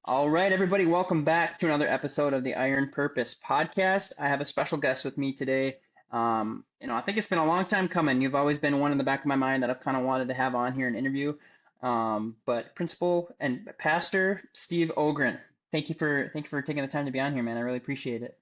All right, everybody, welcome back to another episode of the Iron Purpose podcast. I have a special guest with me today. I think it's been a long time coming. You've always been one in the back of my mind that I've kind of wanted to have on here and interview. But Principal and Pastor Steve Ogren, thank you for taking the time to be on here, man. I really appreciate it.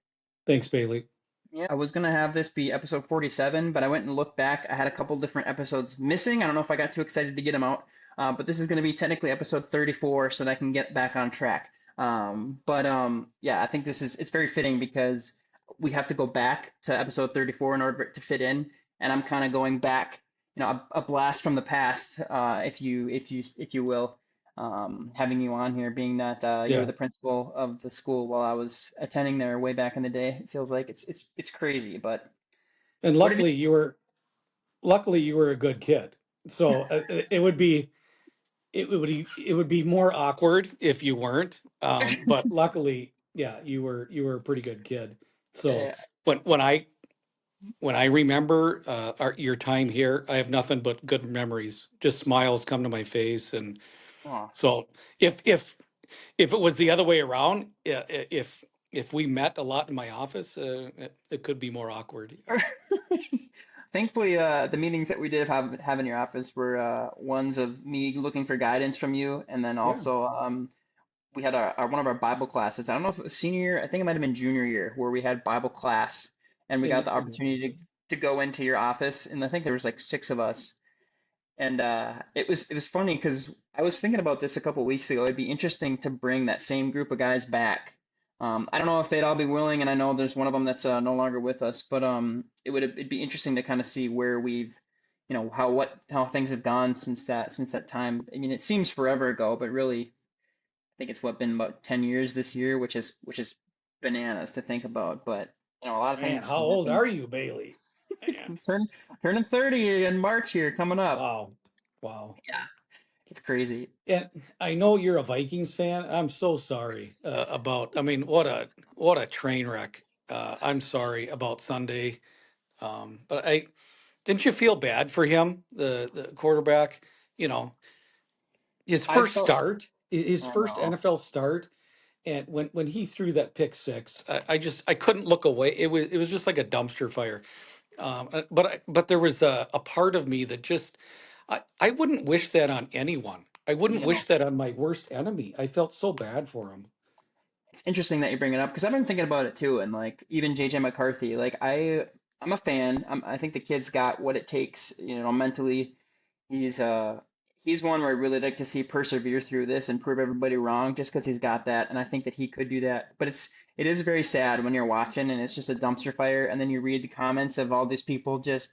Thanks, Bailey. Yeah, I was gonna have this be episode 47, but I went and looked back. I had a couple different episodes missing. I don't know if I got too excited to get them out, but this is gonna be technically episode 34, so that I can get back on track. Yeah, I think it's very fitting because we have to go back to episode 34 in order for it to fit in, and I'm kind of going back, a blast from the past, if you will, having you on here, being that you were Yeah, the principal of the school while I was attending there way back in the day. It feels like it's crazy, but and what have you? luckily you were a good kid. So it would be more awkward if you weren't. But luckily, yeah, you were a pretty good kid. So Uh, when I remember your time here, I have nothing but good memories. Just smiles come to my face, and oh. so if it was the other way around, if we met a lot in my office, it could be more awkward. Yeah. Thankfully, the meetings that we did have in your office were ones of me looking for guidance from you, and then Yeah. also we had one of our Bible classes. I don't know if it was senior year. I think it might have been junior year where we had Bible class, and we got the In the opportunity office. to go into your office, and I think there was like six of us. And it was funny because I was thinking about this a couple weeks ago. It'd be interesting to bring that same group of guys back. I don't know if they'd all be willing, and I know there's one of them that's no longer with us, but it'd be interesting to kind of see where we've, how things have gone since that time. I mean, it seems forever ago, but really, I think it's been about 10 years this year, which is bananas to think about. But a lot of Man, things how can old happen. are you, Bailey? Man. Turning 30 in March here coming up. Wow. Wow. Yeah, it's crazy. And I know you're a Vikings fan. I'm so sorry I mean, what a train wreck. I'm sorry about Sunday. But I didn't you feel bad for him, the quarterback? You know, his I first felt, start, his I first know. NFL start, and when he threw that pick six, I couldn't look away. It was just like a dumpster fire. But there was a part of me that just I wouldn't wish that on anyone. I wouldn't You know, wish that on my worst enemy. I felt so bad for him. it's interesting that you bring it up because I've been thinking about it too, and like even JJ McCarthy, like I'm a fan. I think the kid's got what it takes, mentally. He's uh he's one where I really like to see persevere through this and prove everybody wrong just because he's got that, and I think that he could do that. But it is very sad when you're watching and it's just a dumpster fire, and then you read the comments of all these people just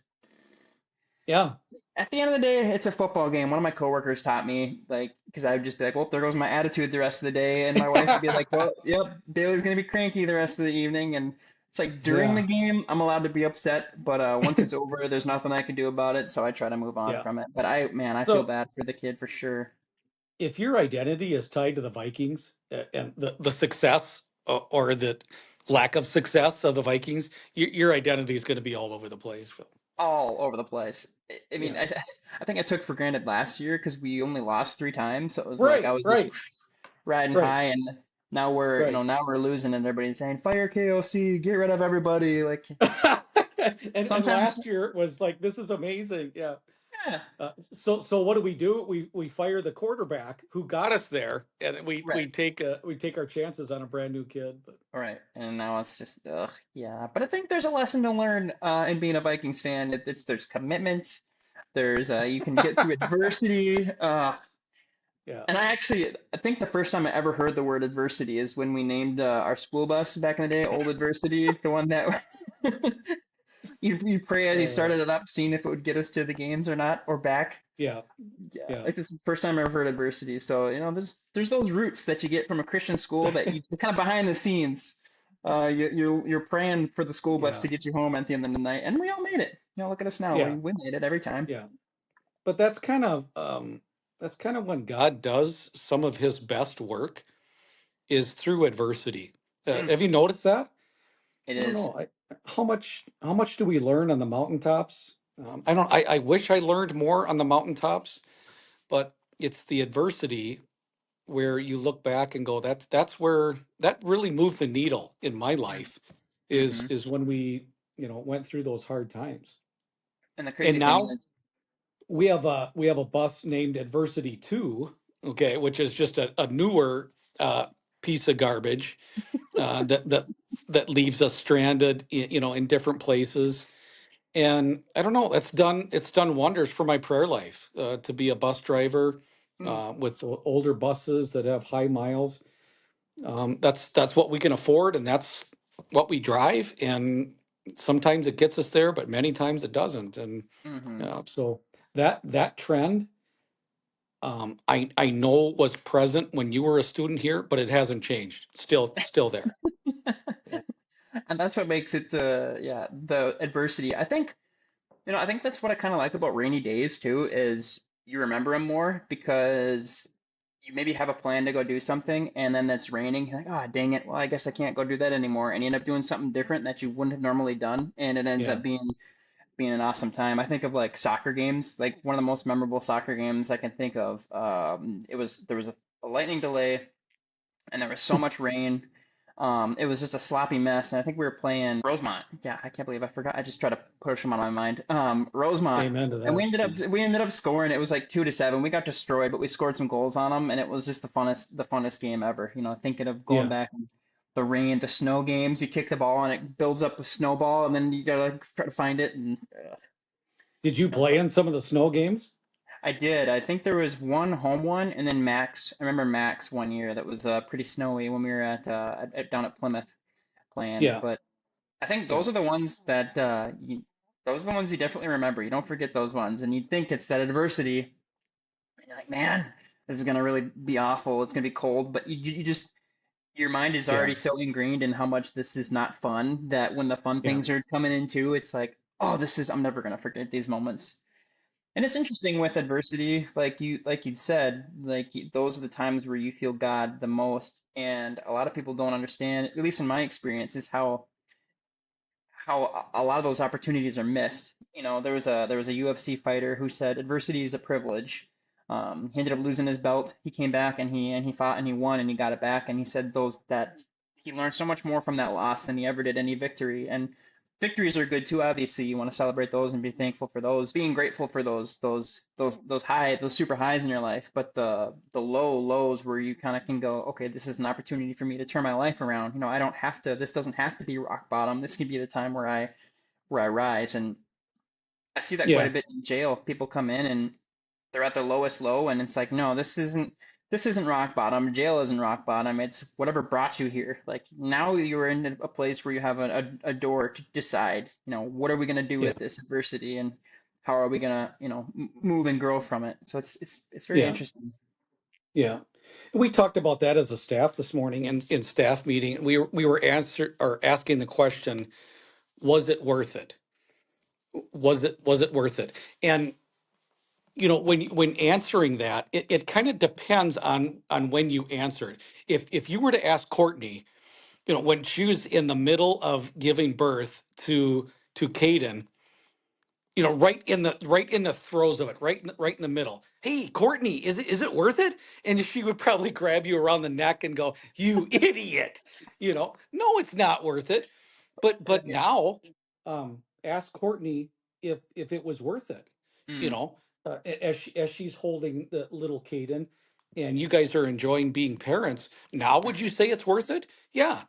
Yeah, at the end of the day, it's a football game. One of my coworkers taught me, like, because I would just be like, well, there goes my attitude the rest of the day. And my wife would be like, well, yep, Bailey's going to be cranky the rest of the evening. And it's like during the yeah, game, I'm allowed to be upset, but once it's over, there's nothing I can do about it. So I try to move on yeah. from it. But man, I feel So bad for the kid for sure. if your identity is tied to the Vikings and the success or the lack of success of the Vikings, your identity is going to be all over the place. So All over the place. I mean, yeah, I think I took for granted last year because we only lost three times. So it was like I right, was just right, riding right, high, and right. now we're losing, and everybody's saying fire KOC, get rid of everybody. Like And sometimes, last year it was like this is amazing. Yeah. yeah, So what do? We fire the quarterback who got us there, and we right, we take we take our chances on a brand new kid. But right. And now it's just, ugh, yeah. But I think there's a lesson to learn in being a Vikings fan. There's commitment. There's you can get through adversity. yeah, And I think the first time I ever heard the word adversity is when we named our school bus back in the day, Old Adversity, the one that you pray as you uh, started it up, seeing if it would get us to the games or not, or back. yeah, Yeah, yeah, like this is the first time I ever heard adversity. So, there's those roots that you get from a Christian school that you kind of behind the scenes. You're praying for the school bus yeah, to get you home at the end of the night, and we all made it. Look at us now. We yeah, we made it every time. yeah. But that's kind of when God does some of His best work is through adversity. Mm, Have you noticed that? it I don't is. know. How much do we learn on the mountaintops? I don't. I wish I learned more on the mountaintops, but it's the adversity where you look back and go, that's where that really moved the needle in my life Mm-hmm. is when we, went through those hard times. And the And crazy thing now is, we have a bus named Adversity 2, okay, which is just a newer piece of garbage that leaves us stranded, in different places. And I don't know, it's done wonders for my prayer life to be a bus driver mm, with older buses that have high miles. That's what we can afford, and that's what we drive. And sometimes it gets us there, but many times it doesn't. And mm-hmm. so that trend, I know was present when you were a student here, but it hasn't changed. Still there. Yeah. And that's what makes it, yeah, the adversity. I think that's what I kind of like about rainy days too, is you remember them more because you maybe have a plan to go do something and then it's raining. You're like, oh, dang it. Well, I guess I can't go do that anymore. And you end up doing something different that you wouldn't have normally done. And it ends Yeah. up being an awesome time. I think of like soccer games, like one of the most memorable soccer games I can think of. There was a lightning delay and there was so much rain. It was just a sloppy mess, and I think we were playing Rosemont. Yeah, I can't believe I forgot. I just tried to push them on my mind. Rosemont, Amen to and that. we ended up scoring. It was like 2-7. We got destroyed, but we scored some goals on them, and it was just the funnest game ever. Thinking of going Yeah. back and the rain, the snow games. You kick the ball and it builds up a snowball, and then you gotta try to find it. And Did you it was play in some of the snow games? I did. I think there was one home one, and then Max. I remember Max one year that was pretty snowy when we were down at Plymouth playing. Yeah. But I think Yeah. those are the ones that those are the ones you definitely remember. You don't forget those ones, and you'd think it's that adversity. And you're like, man, this is gonna really be awful. It's gonna be cold, but you just your mind is Yeah. already so ingrained in how much this is not fun that when the fun Yeah. things are coming in too, it's like, oh, I'm never gonna forget these moments. And it's interesting with adversity, like you'd said, those are the times where you feel God the most. And a lot of people don't understand, at least in my experience, is how a lot of those opportunities are missed. There was a UFC fighter who said adversity is a privilege. He ended up losing his belt. He came back and he fought and he won and he got it back. And he said those that he learned so much more from that loss than he ever did any victory. And victories are good too. Obviously, you want to celebrate those and be thankful for those, being grateful for those super highs in your life. But the low lows where you kind of can go, okay, this is an opportunity for me to turn my life around. I don't have to. This doesn't have to be rock bottom. This can be the time where I rise. And I see that quite a Yeah. bit in jail. People come in and they're at their lowest low, and it's like, no, this isn't rock bottom. Jail isn't rock bottom. It's whatever brought you here. Like now you're in a place where you have a door to decide, what are we gonna do Yeah. with this adversity, and how are we gonna, move and grow from it. So it's very Yeah. interesting. Yeah. We talked about that as a staff this morning in staff meeting. We were asking the question, was it worth it? Was it worth it? And when answering that, it kind of depends on when you answer it. If you were to ask Courtney, when she was in the middle of giving birth to Caden, right in the throes of it, right in the middle. Hey, Courtney, is it worth it? And she would probably grab you around the neck and go, "You idiot!" No, it's not worth it. But Yeah. now, ask Courtney if it was worth it. You Mm, know, as she's holding the little Caden, and you guys are enjoying being parents. Now, would you say it's worth it? Yeah,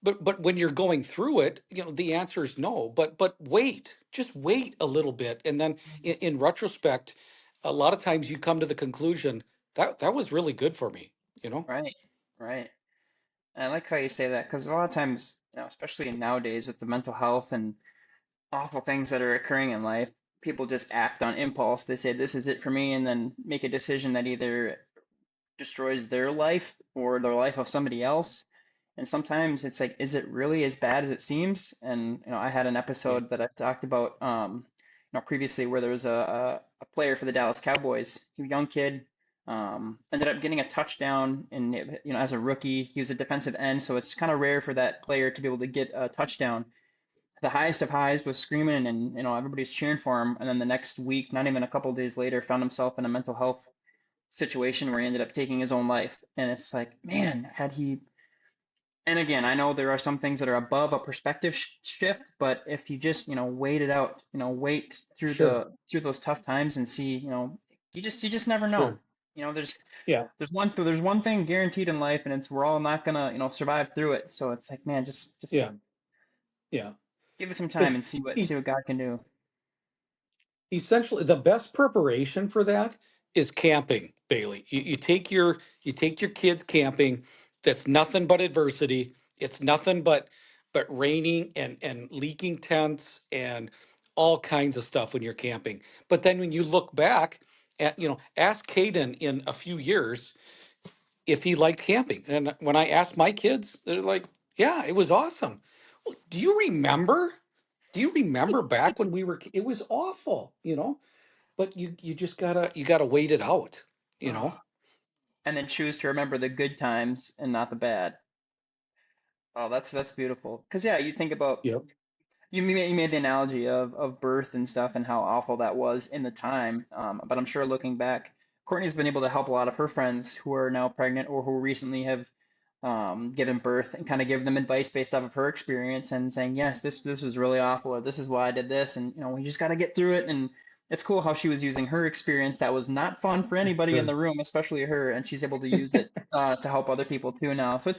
but when you're going through it, the answer is no. But wait, just wait a little bit, and then in retrospect, a lot of times you come to the conclusion that was really good for me. You know? right, right. And I like how you say that because a lot of times, especially nowadays with the mental health and awful things that are occurring in life, people just act on impulse. They say, this is it for me, and then make a decision that either destroys their life or the life of somebody else. And sometimes it's like, is it really as bad as it seems? And I had an Yeah, episode that I talked about, previously where there was a player for the Dallas Cowboys, a young kid, ended up getting a touchdown, and as a rookie, he was a defensive end, so it's kind of rare for that player to be able to get a touchdown. The highest of highs was screaming, and everybody's cheering for him. And then the next week, not even a couple of days later, found himself in a mental health situation where he ended up taking his own life. And it's like, man, had he, and again, I know there are some things that are above a perspective shift, but if you just, wait it out, wait through Sure, through those tough times and see, you just never know. sure. There's Yeah, there's one thing guaranteed in life, and it's we're all not gonna, survive through it. So it's like, man, just yeah, yeah. give it some time Because and see what he's God can do. essentially the best preparation for that is camping, Bailey. You take your kids camping. That's nothing but adversity. It's nothing but raining and leaking tents and all kinds of stuff when you're camping. But then when you look back at, ask Caden in a few years if he liked camping. And when I asked my kids, they're like, "Yeah, it was awesome." Well, do you remember? Do you remember back when we were? It was awful. But you just gotta wait it out, you Oh, know. and then choose to remember the good times and not the bad. Oh, that's beautiful. Because yeah, you think about Yep. you made the analogy of birth and stuff and how awful that was in the time. But I'm sure looking back, Courtney's been able to help a lot of her friends who are now pregnant or who recently have given birth and kind of give them advice based off of her experience and saying, yes, this was really awful, or this is why I did this, and we just got to get through it. And it's cool how she was using her experience that was not fun for anybody in Sure. the room, especially her, and she's able to use it to help other people too now. So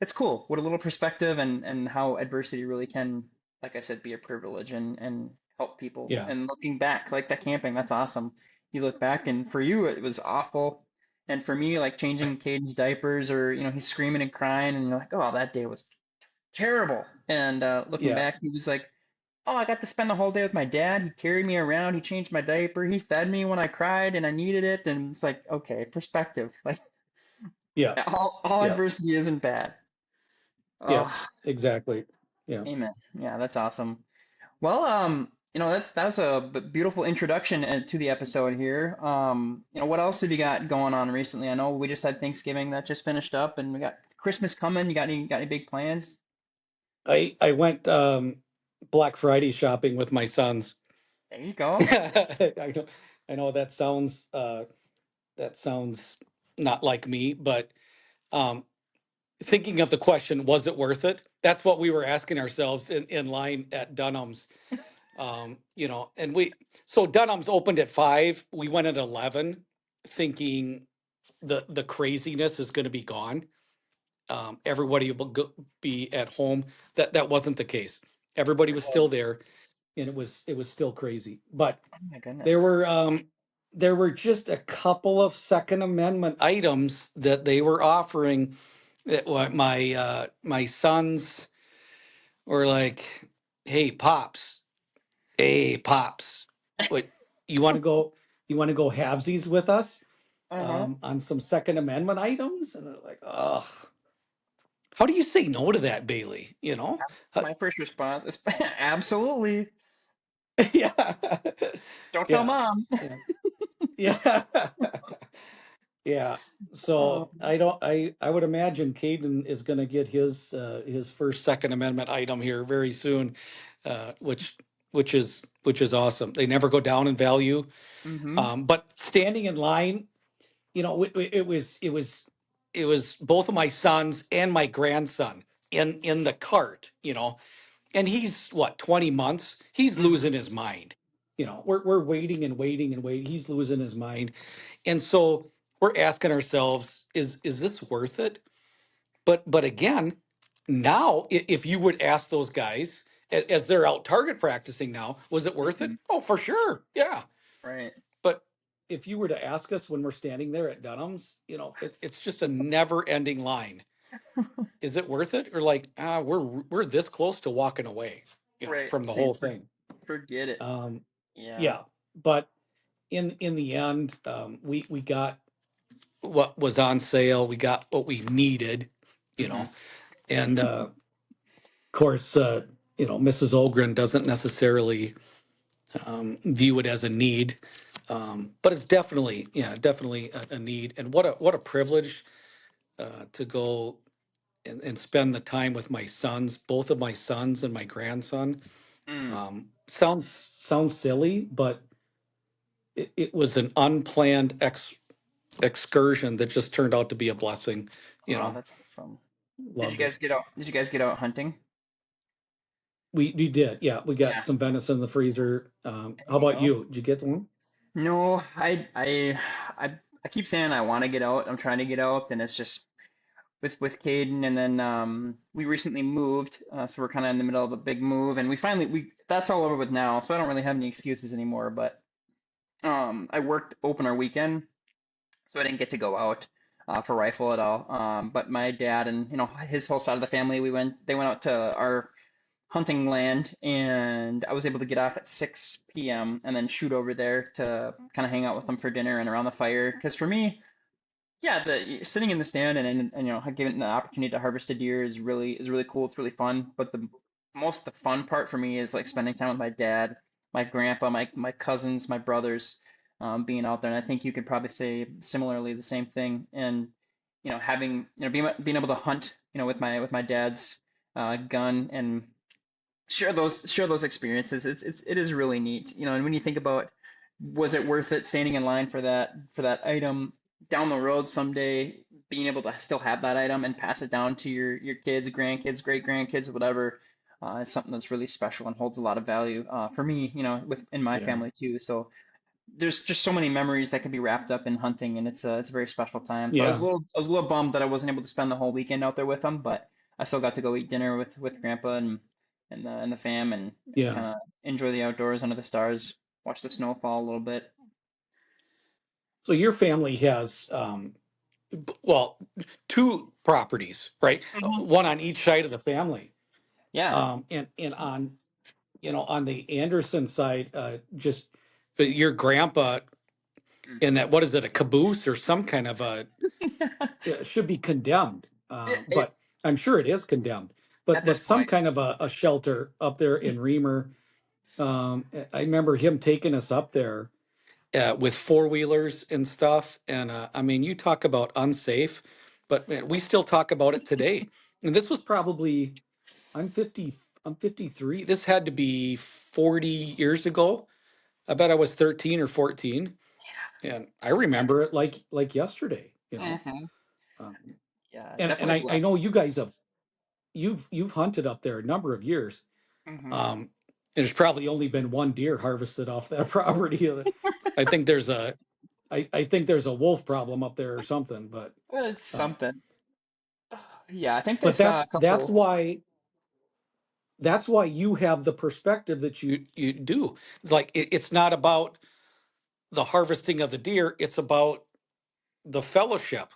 it's cool what a little perspective and how adversity really can, like I said, be a privilege and help people. Yeah. And looking back, like that camping, that's awesome. You look back, and for you, it was awful. And for me, like changing Caden's diapers, or he's screaming and crying, and you're like, oh, that day was terrible. And looking Yeah. back, he was like, oh, I got to spend the whole day with my dad. He carried me around. He changed my diaper. He fed me when I cried and I needed it. And it's like, okay, perspective. Like Yeah. all Yeah. adversity isn't bad. Yeah. Oh, Exactly. Yeah. amen. Yeah, that's awesome. Well, that's a beautiful introduction to the episode here. What else have you got going on recently? I know we just had Thanksgiving that just finished up, and we got Christmas coming. You got any big plans? I went Black Friday shopping with my sons. There you go. I know that sounds not like me, but um, thinking of the question, was it worth it? That's what we were asking ourselves in line at Dunham's. And so Dunham's opened at 5. We went at 11, thinking the craziness is going to be gone. Everybody will be at home. That wasn't the case. Everybody was still there, and it was still crazy. But Oh my there goodness. were um, there were just a couple of Second Amendment items that they were offering that my sons were like, hey pops, what you want to go? You want to go halvesies with us Uh-huh. on some Second Amendment items? And they're like, oh, how do you say no to that, Bailey? How- My first response is absolutely. yeah, Don't tell yeah, mom. yeah, yeah. Yeah. Oh, So I would imagine Caden is going to get his first Second Amendment item here very soon, which is awesome. They never go down in value. mm-hmm. But standing in line, it was both of my sons and my grandson in the cart, and he's what, 20 months? He's Mm-hmm. losing his mind. We're waiting and waiting and waiting. He's losing his mind. And so we're asking ourselves, is this worth it? But again, now if you would ask those guys as they're out target practicing now, was it worth Mm-hmm. it? Oh, for sure. Yeah. Right. But if you were to ask us when we're standing there at Dunham's, it's just a never ending line. Is it worth it? Or like, we're this close to walking away, Right. from the Saying whole thing. forget it. Um, Yeah. yeah. But in the end, we got what was on sale. We got what we needed, you Mm-hmm. know. And of course, Mrs. Ogren doesn't necessarily view it as a need, but it's definitely a need. And what a privilege to go and spend the time with my sons, both of my sons and my grandson. Mm. Sounds silly, but it was an unplanned excursion that just turned out to be a blessing. You Oh, know, that's awesome. Did you loved it. guys get out? Did you guys get out hunting? We did, yeah. We got Yeah, some venison in the freezer. there How you about go. you? Did you get one? No, I keep saying I want to get out. I'm trying to get out, and it's just with Caden, and then we recently moved, so we're kind of in the middle of a big move, and we finally we that's all over with now, so I don't really have any excuses anymore. But I worked opener weekend, so I didn't get to go out for rifle at all. But my dad and his whole side of the family, they went out to our hunting land, and I was able to get off at 6 p.m. and then shoot over there to kind of hang out with them for dinner and around the fire. Because for me, yeah, the sitting in the stand and given the opportunity to harvest a deer is really cool. It's really fun. But the fun part for me is like spending time with my dad, my grandpa, my cousins, my brothers, being out there. And I think you could probably say similarly the same thing. And having being able to hunt, with my dad's gun and share those experiences. It is really neat, and when you think about, was it worth it standing in line for that item down the road someday, being able to still have that item and pass it down to your kids, grandkids, great grandkids, whatever, is something that's really special and holds a lot of value for me, within my Yeah. family too. So there's just so many memories that can be wrapped up in hunting, and it's a very special time. So I was a Yeah. little I was a little bummed that I wasn't able to spend the whole weekend out there with them, but I still got to go eat dinner with Grandpa and the fam, and Yeah. kind of enjoy the outdoors under the stars, watch the snow fall a little bit. So your family has, well, two properties, right? Hmm. One on each side of the family. Yeah. And on, on the Anderson side, just your grandpa Mm. in that, what is it, a caboose or some kind of a, it should be condemned. It But I'm sure it is condemned. at this But some point. kind of a shelter up there in Remer. I remember him taking us up there with four wheelers and stuff. And I mean, you talk about unsafe, but man, we still talk about it today. And this was probably, I'm 50, I'm 53. This had to be 40 years ago. I bet I was 13 or 14. And I remember it like yesterday. Hmm. Um, Yeah, and definitely I know blessed. you guys have, you've hunted up there a number of years. Hmm. Um, there's probably only been one deer harvested off that property. I think there's a I think there's a wolf problem up there or something, It's uh, something. Yeah, I think they but saw a couple. that's why you have the perspective that you do. It's like it's not about the harvesting of the deer; it's about the fellowship.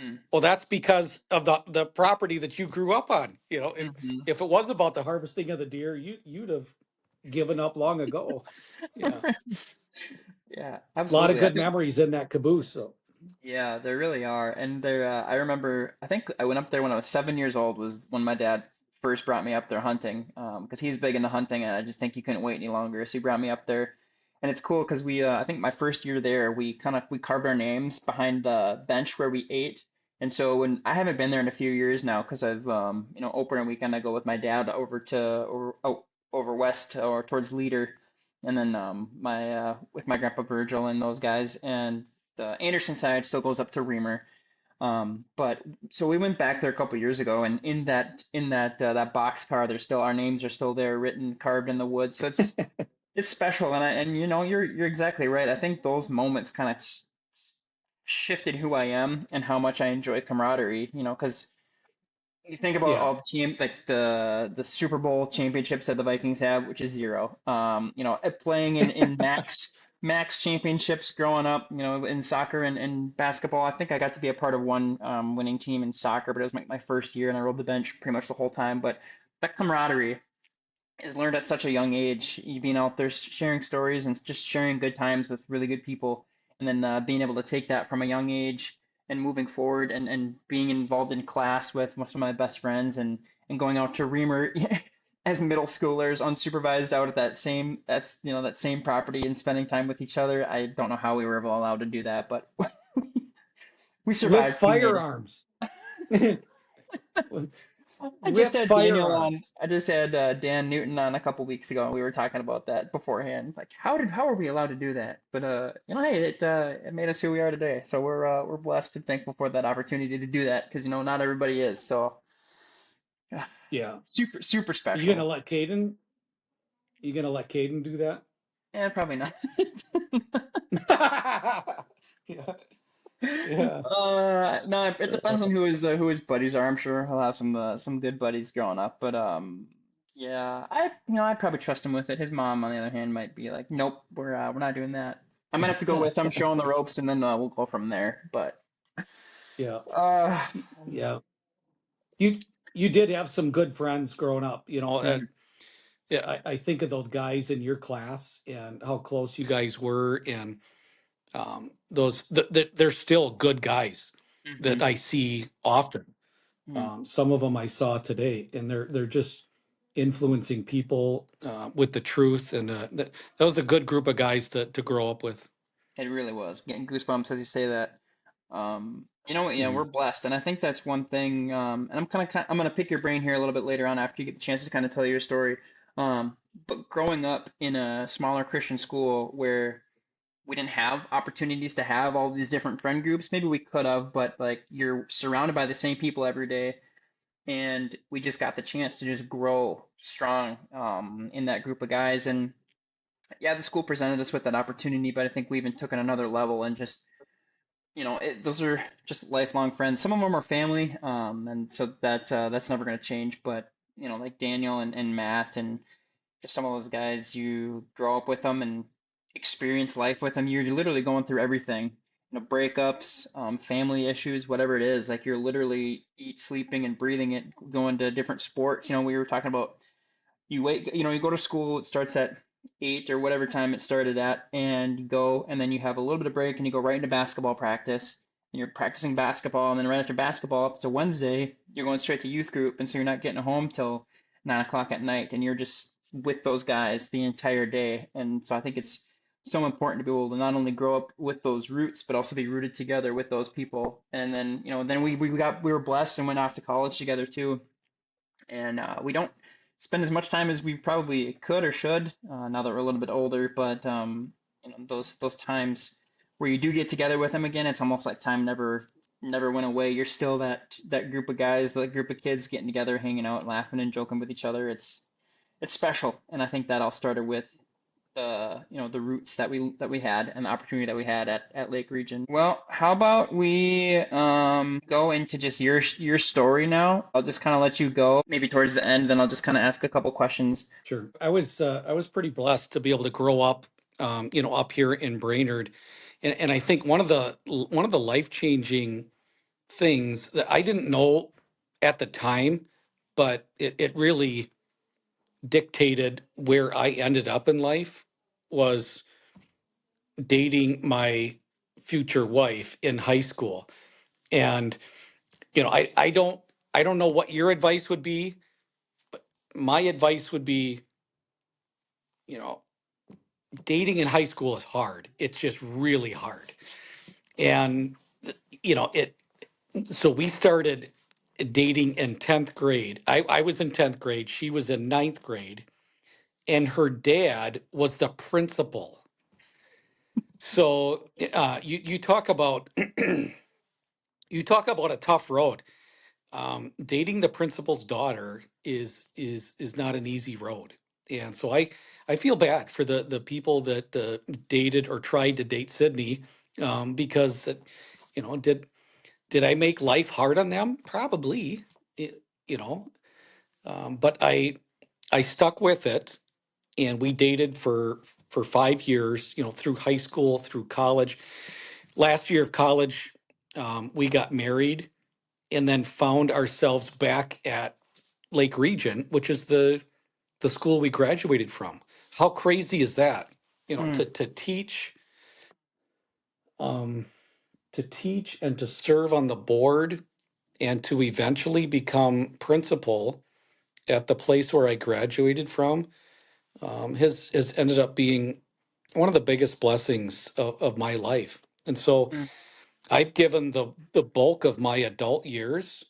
Mm. Well, that's because of the property that you grew up on. Hmm. If it was about the harvesting of the deer, you'd have given up long ago. Yeah, Yeah, a lot of absolutely. I good think. memories in that caboose. So Yeah, there really are. And I remember, I think I went up there when I was 7 years old, was when my dad first brought me up there hunting. Because he's big into hunting, and I just think he couldn't wait any longer. So he brought me up there. And it's cool because I think my first year there, we carved our names behind the bench where we ate. And so when I haven't been there in a few years now, because I've, opener weekend, I go with my dad over west or towards Leader. And then with my grandpa Virgil and those guys. And the Anderson side still goes up to Reamer. But so we went back there a couple years ago, and in that box car, there's still our names are still there, written, carved in the wood. So it's special, and you're exactly right. I think those moments kind of shifted who I am and how much I enjoy camaraderie. Because you think about yeah, all the like the Super Bowl championships that the Vikings have, which is zero. Playing in max championships growing up, in soccer and basketball. I think I got to be a part of one winning team in soccer, but it was my first year, and I rode the bench pretty much the whole time. But that camaraderie is learned at such a young age. You being out there sharing stories and just sharing good times with really good people, and then being able to take that from a young age and moving forward and being involved in class with some of my best friends and going out to Reamer as middle schoolers unsupervised out at that same property and spending time with each other. I don't know how we were ever allowed to do that, but we with survived. We made it. firearms. I just with had Daniel on. firearms. I just had Dan Newton on a couple weeks ago, and we were talking about that beforehand. Like, how are we allowed to do that? But hey, it made us who we are today. So we're blessed and thankful for that opportunity to do that because not everybody is. So Yeah. super You special. gonna let Caden? You gonna let Caden do that? Yeah, probably not. Yeah. Yeah. No, it depends on Uh, who his buddies are. I'm sure he'll have some good buddies growing up, but yeah, I'd probably trust him with it. His mom, on the other hand, might be like, nope, we're not doing that. I might have to go with him, show him the ropes, and then we'll go from there. But yeah. uh, Yeah. You you did have some good friends growing up, mm, and yeah, I think of those guys in your class and how close you guys were, and they're still good guys that mhm, I see often. mm. Some of them I saw today, and they're just influencing people with the truth, and that was a good group of guys to grow up with. It really was getting goosebumps as you say that. Yeah, we're Mhm. blessed, and I think that's one thing. And I'm gonna pick your brain here a little bit later on after you get the chance to kind of tell your story. But growing up in a smaller Christian school where we didn't have opportunities to have all these different friend groups, maybe we could have, but like you're surrounded by the same people every day, and we just got the chance to just grow strong in that group of guys. And yeah, the school presented us with that opportunity, but I think we even took it another level and just those are just lifelong friends. Some of them are family, and so that's never going to change. But like Daniel and Matt and just some of those guys, you grow up with them and experience life with them. You're literally going through everything, breakups, family issues, whatever it is. Like you're literally eat, sleeping, and breathing it, going to different sports. We were talking about you go to school, it starts at 8 or whatever time it started at, and you go, and then you have a little bit of break, and you go right into basketball practice, and you're practicing basketball, and then right after basketball, if it's a Wednesday, you're going straight to youth group, and so you're not getting home till 9 o'clock at night, and you're just with those guys the entire day. And so I think it's so important to be able to not only grow up with those roots, but also be rooted together with those people. And then, then we were blessed and went off to college together too, and we don't spend as much time as we probably could or should now that we're a little bit older. But those times where you do get together with them again, it's almost like time never went away. You're still that group of guys, that group of kids getting together, hanging out, laughing and joking with each other. It's special, and I think that all started with the roots that we had and the opportunity that we had at Lake Region. Well, how about we go into just your story now? I'll just kind of let you go, maybe towards the end, then I'll just kind of ask a couple questions. Sure. I was pretty blessed to be able to grow up, up here in Brainerd, and I think one of the life changing things that I didn't know at the time, but it really dictated where I ended up in life was dating my future wife in high school. And I don't know what your advice would be. My advice would be, you know, dating in high school is hard. It's just really hard. And it so we started dating in 10th grade. I was in 10th grade, she was in ninth grade, and her dad was the principal. So you talk about you talk about a tough road. Dating the principal's daughter is not an easy road, and so I feel bad for the people that dated or tried to date Sydney, because did I make life hard on them? Probably, y- you know, but I stuck with it, and we dated for 5 years, through high school, through college. Last year of college, we got married, and then found ourselves back at Lake Region, which is the school we graduated from. How crazy is that? Hmm. Um, to teach and to serve on the board and to eventually become principal at the place where I graduated from, has ended up being one of the biggest blessings of my life. And so Hmm. I've given the bulk of my adult years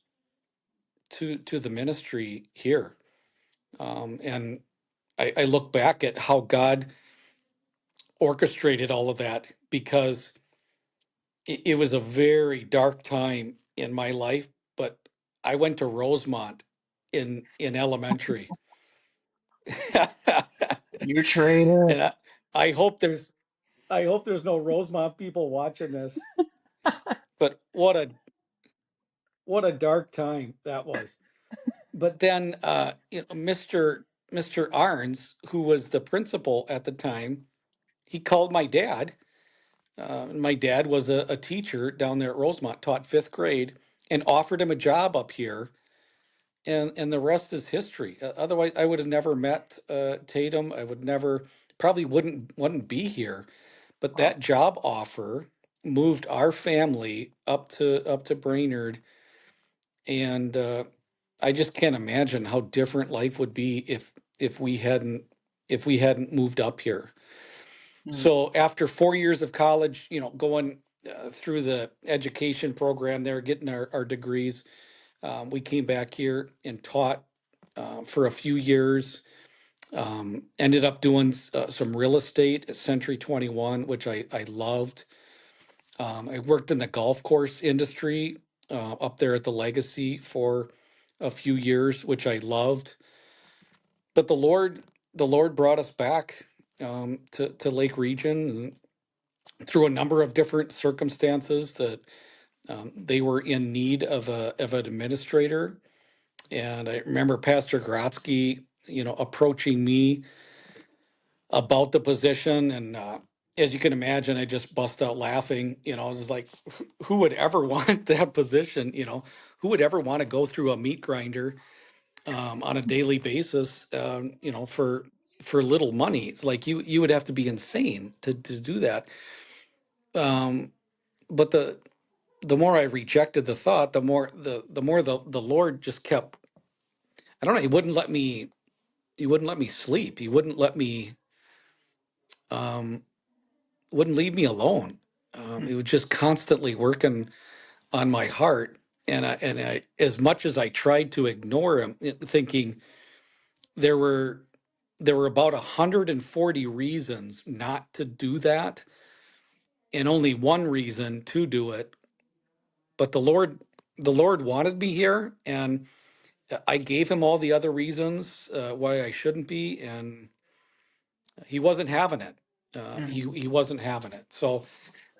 to the ministry here. And I look back at how God orchestrated all of that because it was a very dark time in my life, but I went to Rosemont in elementary. You traded. And I hope there's no Rosemont people watching this. But what a dark time that was. But then Mr. Arns, who was the principal at the time, he called my dad. My dad was a teacher down there at Rosemont, taught fifth grade, and offered him a job up here. And the rest is history. Otherwise, I would have never met Tatum. I would never, probably wouldn't be here. But Wow. that job offer moved our family up to Brainerd, and I just can't imagine how different life would be if we hadn't if we hadn't moved up here. Mm, So after 4 years of college, going through the education program there, getting our degrees, we came back here and taught for a few years. Ended up doing some real estate at Century 21, which I loved. I worked in the golf course industry up there at the Legacy for a few years, which I loved. But the Lord brought us back to Lake Region through a number of different circumstances that they were in need of an administrator. And I remember Pastor Grotsky, approaching me about the position. And as you can imagine, I just bust out laughing. I was like, who would ever want that position? Who would ever want to go through a meat grinder on a daily basis, for little money? It's like you would have to be insane to do that. Um, but the more I rejected the thought, the more the Lord just kept. I don't know. He wouldn't let me sleep. He um, wouldn't leave me alone. mm, He was just constantly working on my heart, and I, as much as I tried to ignore him, thinking there were there were about 140 reasons not to do that, and only one reason to do it. But the Lord wanted me here, and I gave him all the other reasons why I shouldn't be, and he wasn't having it. mm, He wasn't having it. So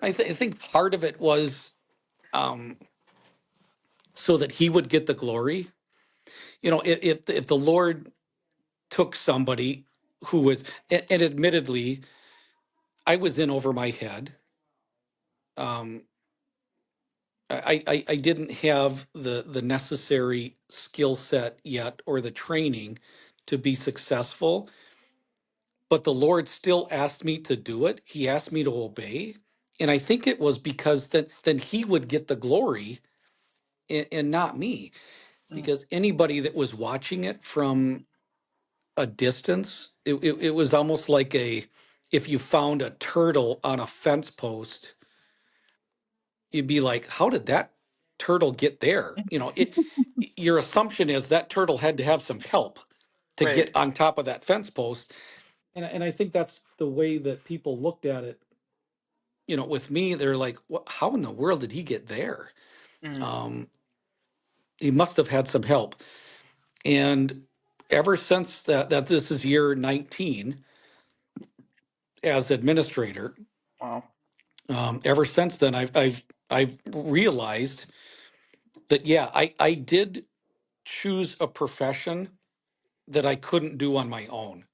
I think part of it was um, so that he would get the glory. If the Lord took somebody who was, and admittedly, I was in over my head. Um, I didn't have the necessary skill set yet or the training to be successful, but the Lord still asked me to do it. He asked me to obey. And I think it was because then he would get the glory, and not me. mm, Because anybody that was watching it from a distance, it was almost like if you found a turtle on a fence post, you'd be like, how did that turtle get there? Your assumption is that turtle had to have some help to get right. on top of that fence post. And I think that's the way that people looked at it. With me, they're like, how in the world did he get there? Mm, Um, he must have had some help. And ever since that this is year 19 as administrator, wow. ever since then, I've realized that, yeah, I did choose a profession that I couldn't do on my own.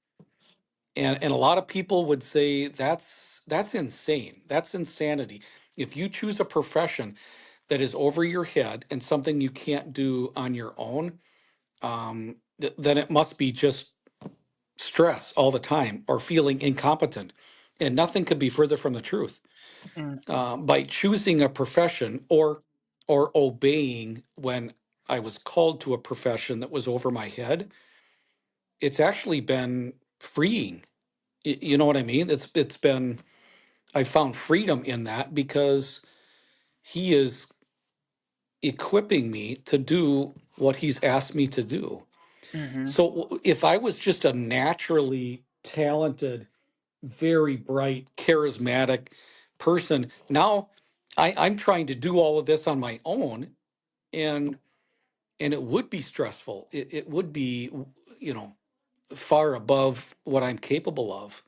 And a lot of people would say that's insane. That's insanity. If you choose a profession that is over your head and something you can't do on your own, then it must be just stress all the time or feeling incompetent. And nothing could be further from the truth. Mm, By choosing a profession or obeying when I was called to a profession that was over my head, it's actually been freeing. You know what I mean? It's been I found freedom in that because he is equipping me to do what he's asked me to do. Hmm. So if I was just a naturally talented, very bright, charismatic person, now I'm trying to do all of this on my own, and it would be stressful. It would be, you know, far above what I'm capable of.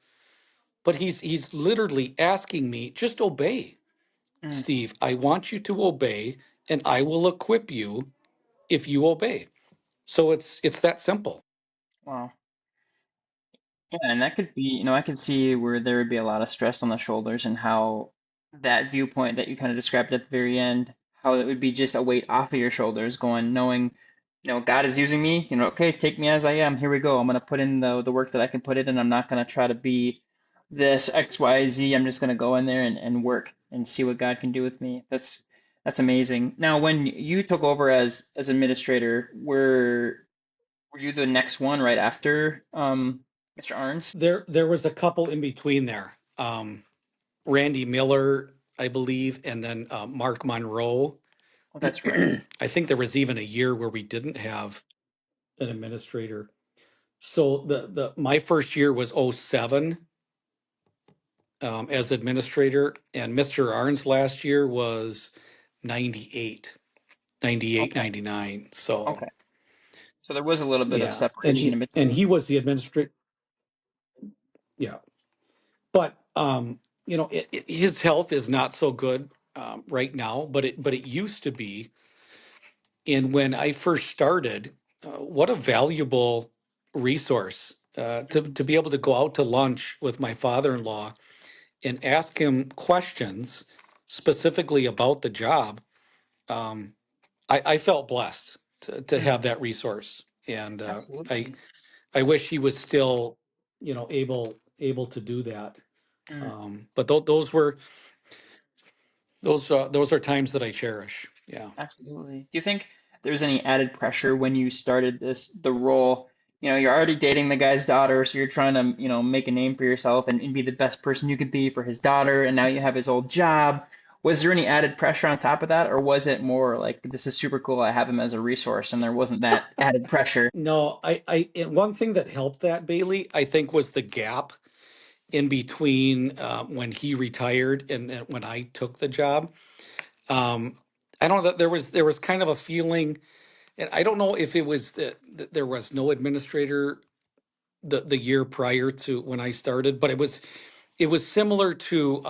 But he's literally asking me, just obey, Mm. Steve. I want you to obey, and I will equip you if you obey. So it's that simple. Wow. Yeah, and that could be, I could see where there would be a lot of stress on the shoulders and how that viewpoint that you kind of described at the very end, how it would be just a weight off of your shoulders going, knowing, God is using me, okay, take me as I am. Here we go. I'm going to put in the work that I can put in, and I'm not going to try to be this X, Y, Z. I'm just going to go in there and work and see what God can do with me. That's amazing. Now, when you took over as administrator, were you the next one right after Mr. Arns? There was a couple in between there. Randy Miller, I believe, and then Mark Monroe. Oh, that's right. I think there was even a year where we didn't have an administrator. So the my first year was '07 as administrator, and Mr. Arns last year was 98, 98, Okay. 99. So Okay. So there was a little bit of yeah, and separation in he between. was the administrator. Yeah, but his health is not so good right now, but it used to be. And when I first started, what a valuable resource Hmm. to be able to go out to lunch with my father-in-law and ask him questions specifically about the job. Um, I felt blessed to Mm, have that resource, and absolutely. I wish he was still, able to do that. Mm, But those are times that I cherish. Yeah. absolutely. Do you think there's any added pressure when you started the role? You're already dating the guy's daughter, so you're trying to, make a name for yourself and be the best person you could be for his daughter, and now you have his old job. Was there any added pressure on top of that, or was it more like this is super cool, I have him as a resource, and there wasn't that added pressure? No, and one thing that helped that, Bailey, I think, was the gap in between when he retired and when I took the job. Um, I don't know that there was kind of a feeling, and I don't know if it was that there was no administrator the year prior to when I started, but it was similar to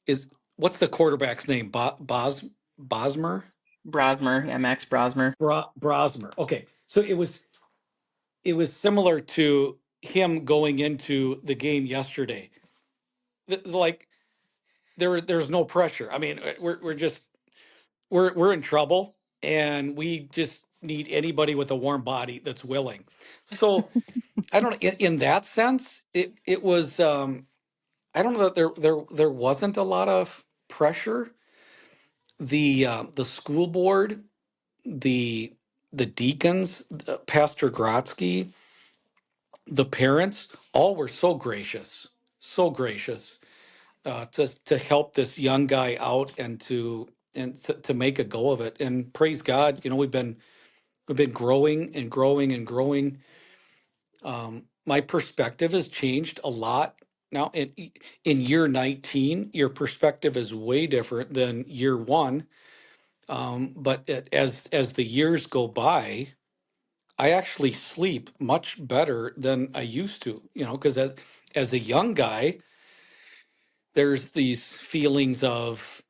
is what's the quarterback's name? Bosmer? Brosmer, yeah, Max Brosmer. Brosmer. Okay, so it was similar to him going into the game yesterday. Like there's no pressure. I mean, we're just we're in trouble, and we just need anybody with a warm body that's willing. So I don't know. In that sense, it was. I don't know that there wasn't a lot of pressure. The school board, the deacons, Pastor Grotsky, the parents, all were so gracious to help this young guy out and to make a go of it. And praise God, we've been growing and growing and growing. My perspective has changed a lot now. In year 19, your perspective is way different than year one. But as the years go by, I actually sleep much better than I used to. Because as a young guy, there's these feelings of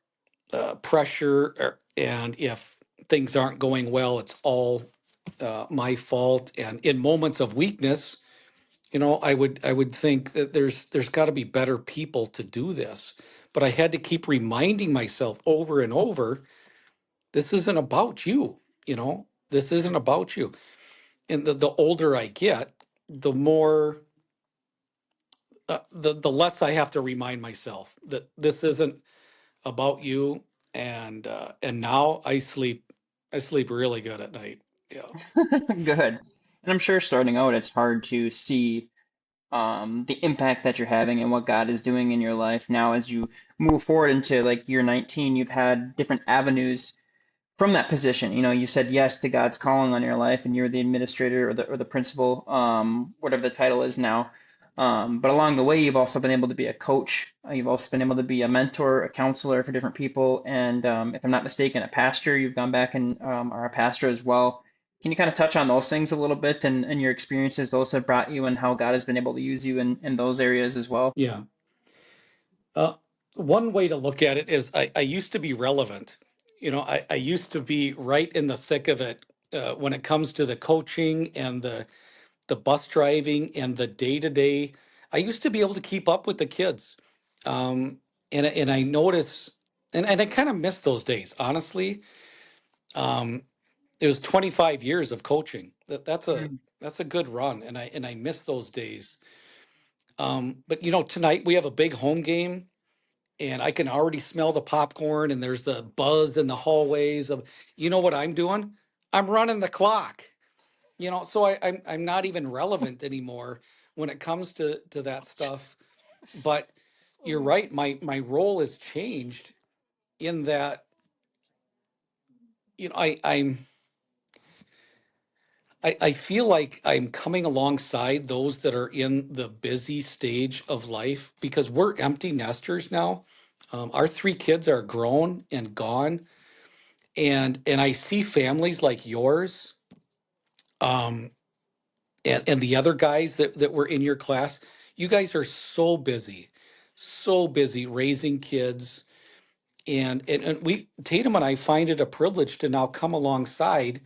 pressure, and if things aren't going well, it's all my fault. And in moments of weakness, I would think that there's got to be better people to do this. But I had to keep reminding myself over and over, this isn't about you. This isn't Mm, about you. And the older I get, the more the less I have to remind myself that this isn't about you. And now I sleep really good at night. Yeah. good. And I'm sure starting out, it's hard to see the impact that you're having and what God is doing in your life now as you move forward into like year 19. You've had different avenues from that position, you said yes to God's calling on your life, and you're the administrator or the principal, whatever the title is now. But along the way, you've also been able to be a coach. You've also been able to be a mentor, a counselor for different people, and if I'm not mistaken, a pastor. You've gone back and are a pastor as well. Can you kind of touch on those things a little bit and your experiences those have brought you and how God has been able to use you in those areas as well? Yeah. Uh, One way to look at it is I used to be relevant. I used to be right in the thick of it when it comes to the coaching and the bus driving and the day to day. I used to be able to keep up with the kids. Um, and I notice, and I kind of miss those days, honestly. Um, it was 25 years of coaching. Mm, That's a good run, and I miss those days. But tonight we have a big home game, and I can already smell the popcorn, and there's the buzz in the hallways of, what I'm doing? I'm running the clock. So I'm not even relevant anymore when it comes to that stuff. But you're right, my role has changed in that, I feel like I'm coming alongside those that are in the busy stage of life because we're empty nesters now. Our three kids are grown and gone, and I see families like yours, um, and the other guys that were in your class. You guys are so busy raising kids, and we Tatum and I find it a privilege to now come alongside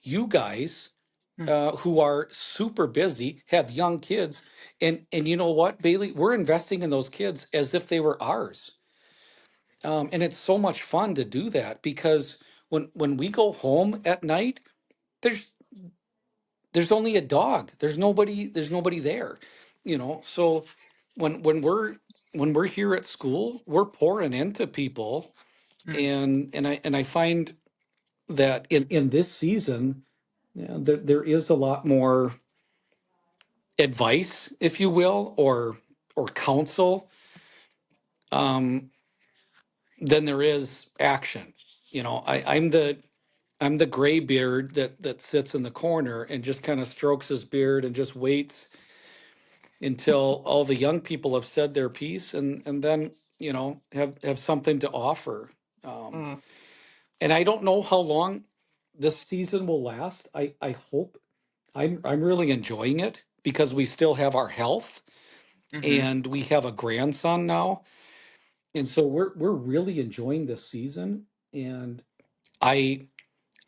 you guys mm, who are super busy, have young kids, and you know what, Bailey, we're investing in those kids as if they were ours, and it's so much fun to do that because when we go home at night, there's there's only a dog. There's nobody there, So when we're here at school, we're pouring into people, mm, and I find that in this season, yeah, there is a lot more advice, if you will, or counsel, um, than there is action. I'm the gray beard that sits in the corner and just kind of strokes his beard and just waits until all the young people have said their piece and then have something to offer. Um, mm, and I don't know how long this season will last. I hope I'm really enjoying it because we still have our health mm-hmm, and we have a grandson now, and so we're really enjoying this season, and i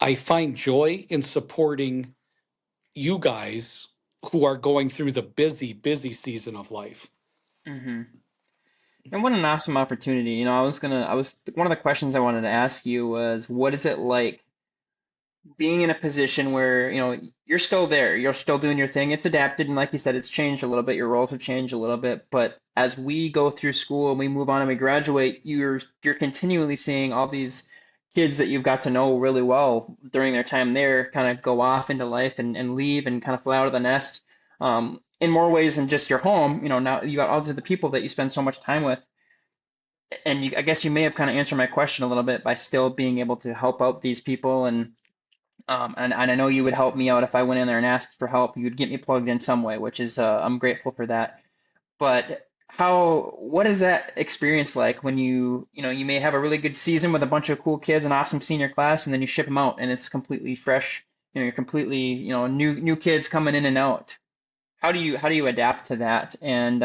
I find joy in supporting you guys who are going through the busy season of life. mm-hmm. And what an awesome opportunity. One of the questions I wanted to ask you was, what is it like being in a position where, you're still there, you're still doing your thing. It's adapted, and like you said, it's changed a little bit. Your roles have changed a little bit, but as we go through school and we move on and we graduate, you're continually seeing all these kids that you've got to know really well during their time there kind of go off into life and leave and kind of fly out of the nest. In more ways than just your home, now you got all of the people that you spend so much time with. And I guess you may have kind of answered my question a little bit by still being able to help out these people and I know you would help me out if I went in there and asked for help. You would get me plugged in some way, which is I'm grateful for that. But what is that experience like when you may have a really good season with a bunch of cool kids, an awesome senior class, and then you ship them out and it's completely fresh. You're completely, new kids coming in and out. How do you adapt to that? And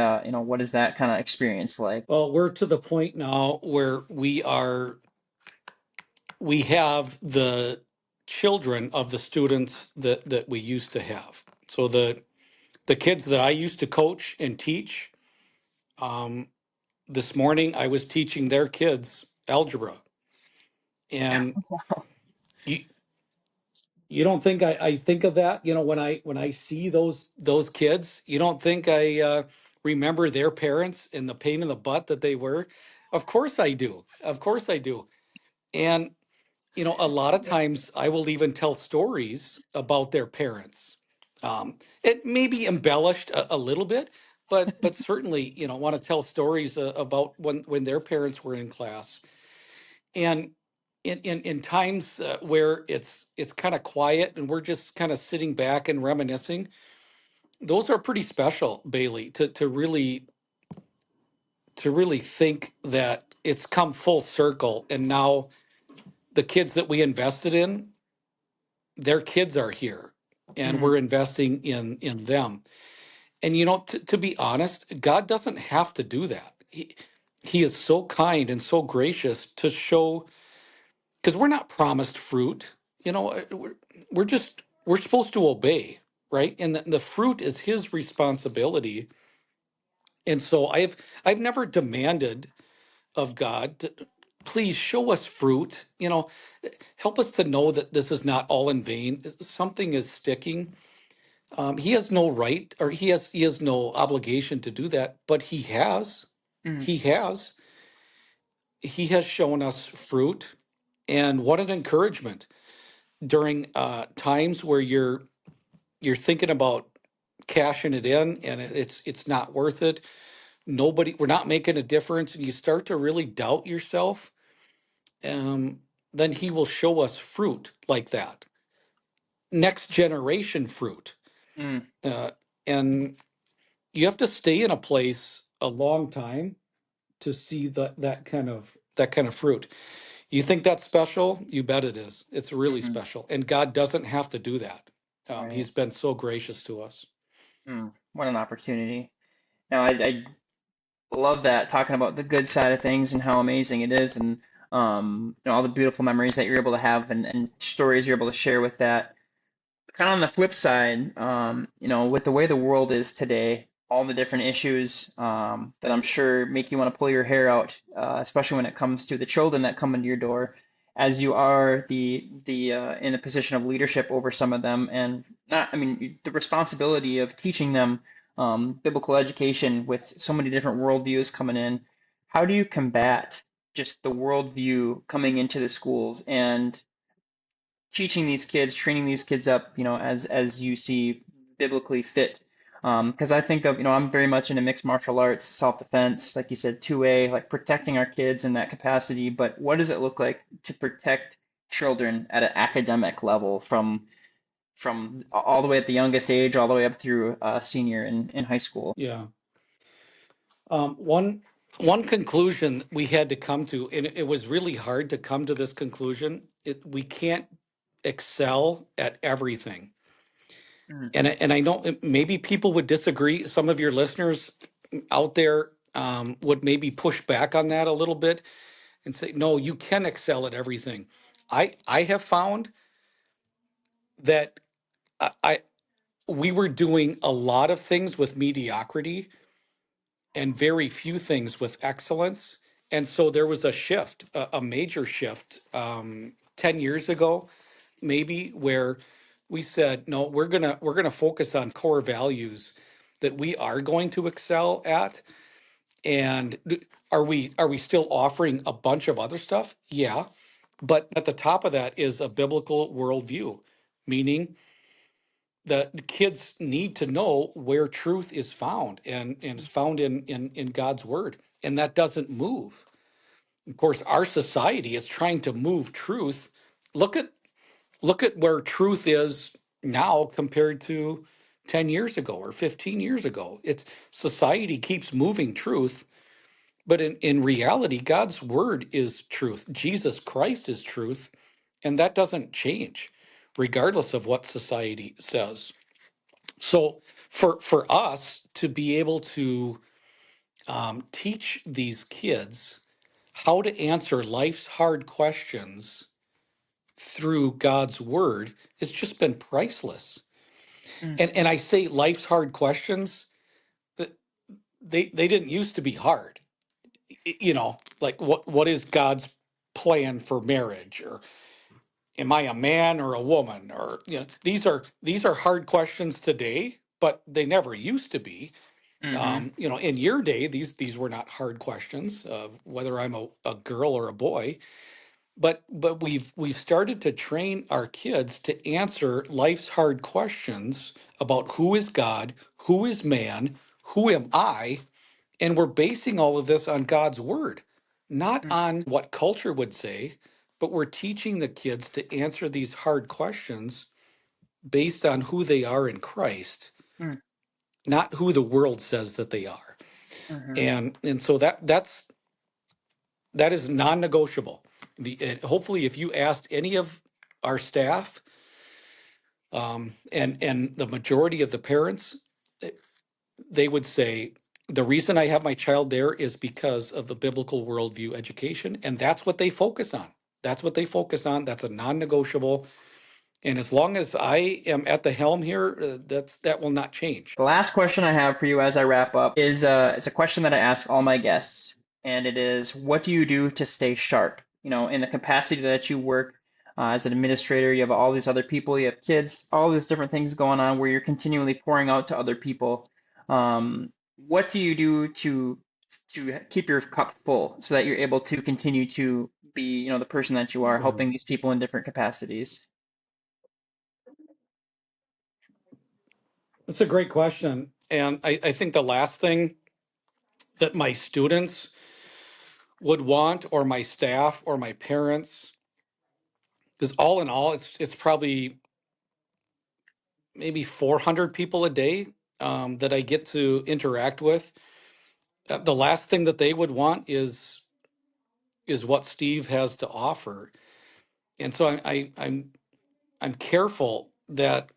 what is that kind of experience like? Well, we're to the point now where we have the children of the students that we used to have. So the kids that I used to coach and teach, um, this morning I was teaching their kids algebra. And you you don't think I think of that, when I see those kids, you don't think I remember their parents and the pain in the butt that they were? Of course I do. Of course I do. And a lot of times I will even tell stories about their parents. It may be embellished a little bit, but certainly, want to tell stories about when their parents were in class. And in times where it's kind of quiet and we're just kind of sitting back and reminiscing, those are pretty special, Bailey, to really think that it's come full circle, and now the kids that we invested in, their kids are here, and Mm, we're investing in them. And to be honest, God doesn't have to do that. He is so kind and so gracious to show, because we're not promised fruit. We're just we're supposed to obey, right? And the fruit is his responsibility. And so I've never demanded of God to, please show us fruit. Help us to know that this is not all in vain. Something is sticking. He has no right, or he has no obligation to do that, but he has. mm, He has. He has shown us fruit, and what an encouragement during times where you're thinking about cashing it in, and it's not worth it. We're not making a difference, and you start to really doubt yourself. Um, then he will show us fruit like that, next generation fruit, mm. uh, and you have to stay in a place a long time to see that kind of fruit. You think that's special? You bet it is. It's really Mhm. special, and God doesn't have to do that. Right. He's been so gracious to us. What an opportunity. Now, I love that, talking about the good side of things and how amazing it is, and all the beautiful memories that you're able to have, and stories you're able to share with that. Kind of on the flip side, with the way the world is today, all the different issues that I'm sure make you want to pull your hair out, especially when it comes to the children that come into your door, as you are the in a position of leadership over some of them, and not, I mean, the responsibility of teaching them biblical education with so many different worldviews coming in. How do you combat just the worldview coming into the schools and teaching these kids, training these kids up, as you see biblically fit? Because I think of, I'm very much into mixed martial arts, self-defense, like you said, 2A, like protecting our kids in that capacity. But what does it look like to protect children at an academic level from all the way at the youngest age, all the way up through senior in high school? Yeah. One conclusion we had to come to, and it was really hard to come to this conclusion. We can't excel at everything, Mm, and I know maybe people would disagree. Some of your listeners out there would maybe push back on that a little bit and say, no, you can excel at everything. I have found that I we were doing a lot of things with mediocrity and very few things with excellence. And so there was a shift, a major shift, 10 years ago, maybe, where we said, no, we're gonna focus on core values that we are going to excel at. And are we still offering a bunch of other stuff? Yeah. But at the top of that is a biblical worldview, meaning the kids need to know where truth is found, and it's found in God's word. And that doesn't move. Of course, our society is trying to move truth. Look at look at where truth is now compared to 10 years ago or 15 years ago. It's society keeps moving truth, but in reality, God's word is truth. Jesus Christ is truth, and that doesn't change regardless of what society says. So for us to be able to teach these kids how to answer life's hard questions through God's word, it's just been priceless. mm, And I say life's hard questions, they didn't used to be hard. Like what is God's plan for marriage, or am I a man or a woman, or these are hard questions today, but they never used to be. mm-hmm, In your day, these were not hard questions of whether I'm a girl or a boy, but we've started to train our kids to answer life's hard questions about who is God, who is man, who am I, and we're basing all of this on God's word, not mm, on what culture would say, but we're teaching the kids to answer these hard questions based on who they are in Christ, Mm, not who the world says that they are. mhm. And so that is non-negotiable. And hopefully, if you asked any of our staff, and the majority of the parents, eh, they would say the reason I have my child there is because of the biblical worldview education, and that's what they focus on. That's what they focus on. That's a non-negotiable. And as long as I am at the helm here, that will not change. The last question I have for you as I wrap up is it's a question that I ask all my guests, and it is, what do you do to stay sharp? You know, in the capacity that you work as an administrator, you have all these other people, you have kids, all these different things going on where you're continually pouring out to other people. What do you do to keep your cup full so that you're able to continue to be, you know, the person that you are, Yeah. helping these people in different capacities? That's a great question. And I think the last thing that my students would want, or my staff, or my parents, because all in all, it's probably maybe 400 people a day that I get to interact with. The last thing that they would want is what Steve has to offer. And so I'm careful that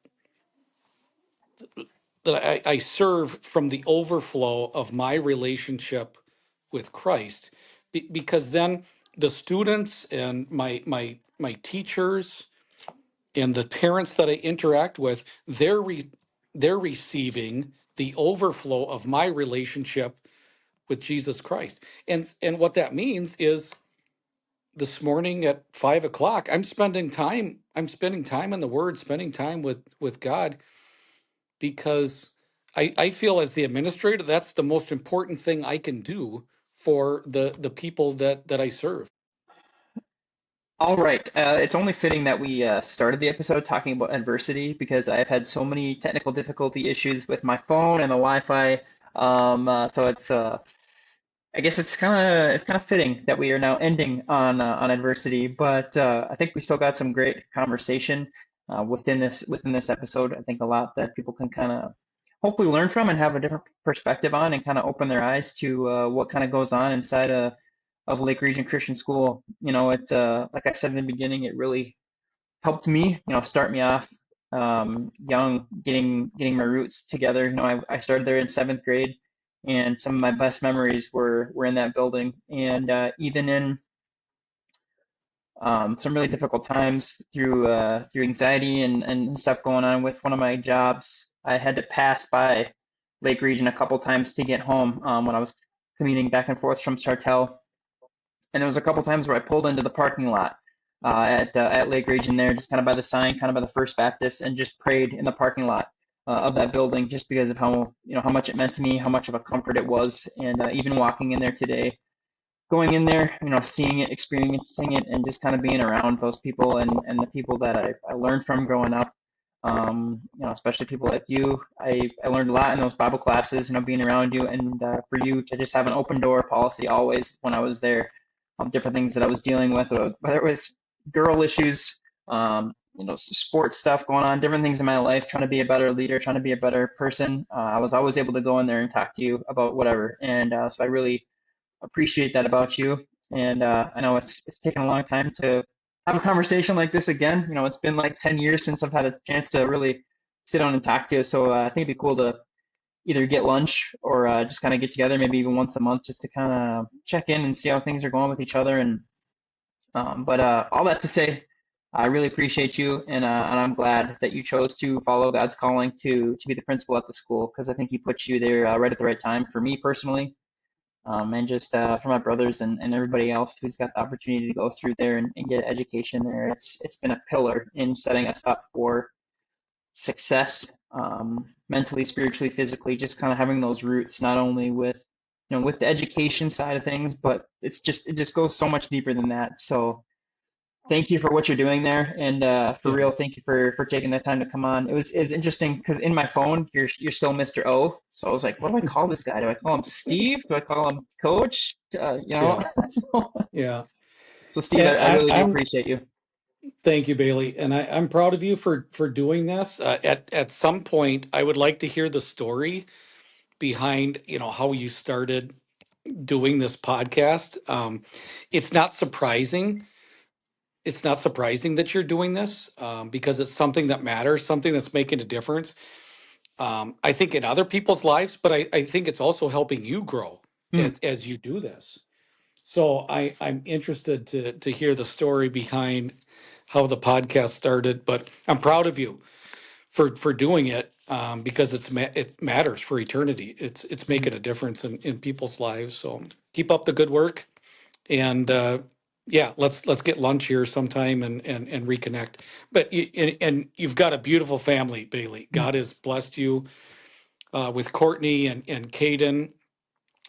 I serve from the overflow of my relationship with Christ, because then the students and my teachers and the parents that I interact with, they're receiving the overflow of my relationship with Jesus Christ. And what that means is this morning at 5 o'clock, I'm spending time in the Word, spending time with God, because I feel as the administrator, that's the most important thing I can do for the people that I serve. All right. It's only fitting that we started the episode talking about adversity because I've had so many technical difficulty issues with my phone and the Wi-Fi. So I guess it's kind of fitting that we are now ending on adversity. But I think we still got some great conversation within this episode. I think a lot that people can kind of hopefully learn from and have a different perspective on, and kind of open their eyes to what kind of goes on inside of Lake Region Christian School. You know, it like I said in the beginning, it really helped me, you know, start me off young, getting my roots together. You know, I started there in seventh grade, and some of my best memories were in that building. And even in some really difficult times through anxiety and stuff going on with one of my jobs, I had to pass by Lake Region a couple times to get home when I was commuting back and forth from Sartell. And there was a couple times where I pulled into the parking lot at Lake Region there, just kind of by the sign, kind of by the First Baptist, and just prayed in the parking lot of that building, just because of how, you know, how much it meant to me, how much of a comfort it was. And even walking in there today, going in there, you know, seeing it, experiencing it, and just kind of being around those people and the people that I learned from growing up. You know, especially people like you. I learned a lot in those Bible classes, you know, being around you, and for you to just have an open door policy always when I was there, different things that I was dealing with, whether it was girl issues, you know, sports stuff going on, different things in my life, trying to be a better leader, trying to be a better person. I was always able to go in there and talk to you about whatever, and so I really appreciate that about you. And I know it's taken a long time to have a conversation like this again. You know, it's been like 10 years since I've had a chance to really sit down and talk to you. So I think it'd be cool to either get lunch or just kind of get together, maybe even once a month, just to kind of check in and see how things are going with each other. And but all that to say, I really appreciate you, and I'm glad that you chose to follow God's calling to be the principal at the school, because I think He put you there right at the right time for me personally, and just for my brothers and everybody else who's got the opportunity to go through there and get education there. It's been a pillar in setting us up for success, mentally, spiritually, physically, just kind of having those roots, not only with, you know, with the education side of things, but it just goes so much deeper than that. So thank you for what you're doing there, and for Yeah. real, thank you for taking the time to come on. It was interesting because in my phone you're still Mr. O, so I was like, what do I call this guy? Do I call him Steve? Do I call him Coach? You know, Yeah. so, Yeah. So Steve, And I really do I'm appreciate you. thank you, Bailey, and I'm proud of you for doing this. At some point, I would like to hear the story behind how you started doing this podcast. It's not surprising. It's not surprising that you're doing this because it's something that matters, something that's making a difference. I think in other people's lives, but I think it's also helping you grow Hmm. as you do this. So I'm interested to hear the story behind how the podcast started, but I'm proud of you for doing it because it matters for eternity. It's Hmm. making a difference in people's lives. So keep up the good work, and yeah, let's get lunch here sometime and reconnect. But and you've got a beautiful family, Bailey. Hmm. God has blessed you with Courtney and Caden,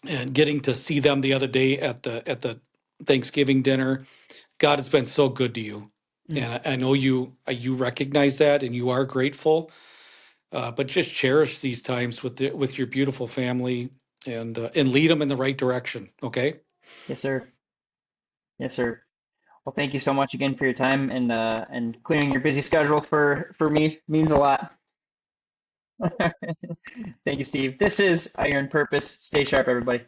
and getting to see them the other day at the Thanksgiving dinner. God has been so good to you, Hmm. and I know you recognize that, and you are grateful. But just cherish these times with your beautiful family, and lead them in the right direction. Okay. Yes, sir. Yes, sir. Well, thank you so much again for your time and clearing your busy schedule for me means a lot. Thank you, Steve. This is Iron Purpose. Stay sharp, everybody.